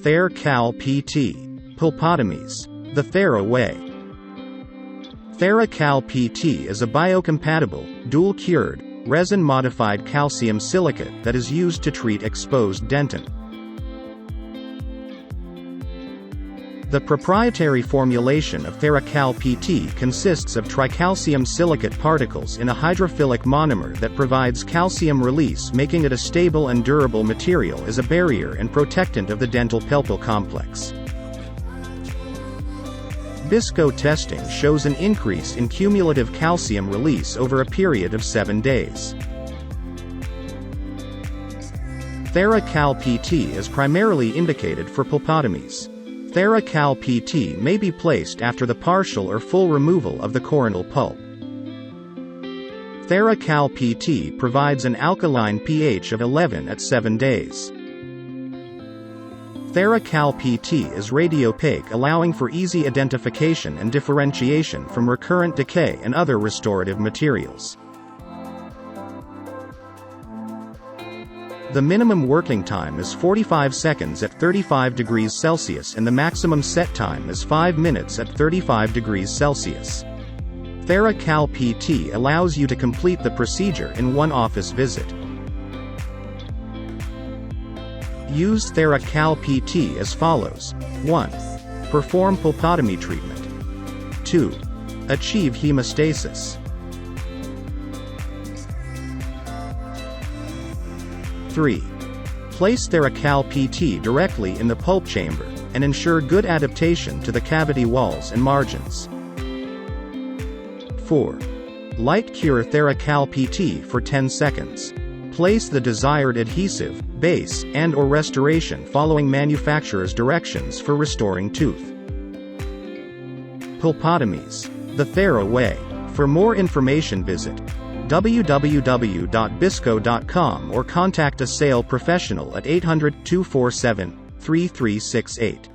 TheraCal PT. Pulpotomies. The Thera Way. TheraCal PT is a biocompatible, dual-cured, resin-modified calcium silicate that is used to treat exposed dentin. The proprietary formulation of TheraCal PT consists of tricalcium silicate particles in a hydrophilic monomer that provides calcium release, making it a stable and durable material as a barrier and protectant of the dental pulpal complex. BISCO testing shows an increase in cumulative calcium release over a period of 7 days. TheraCal PT is primarily indicated for pulpotomies. TheraCal PT may be placed after the partial or full removal of the coronal pulp. TheraCal PT provides an alkaline pH of 11 at 7 days. TheraCal PT is radiopaque, allowing for easy identification and differentiation from recurrent decay and other restorative materials. The minimum working time is 45 seconds at 35 degrees Celsius and the maximum set time is 5 minutes at 35 degrees Celsius. TheraCal PT allows you to complete the procedure in one office visit. Use TheraCal PT as follows. 1. Perform pulpotomy treatment. 2. Achieve hemostasis. 3. Place TheraCal PT directly in the pulp chamber, and ensure good adaptation to the cavity walls and margins. 4. Light cure TheraCal PT for 10 seconds. Place the desired adhesive, base, and/or restoration following manufacturer's directions for restoring tooth. Pulpotomies. The Thera Way. For more information visit www.bisco.com or contact a sale professional at 800-247-3368.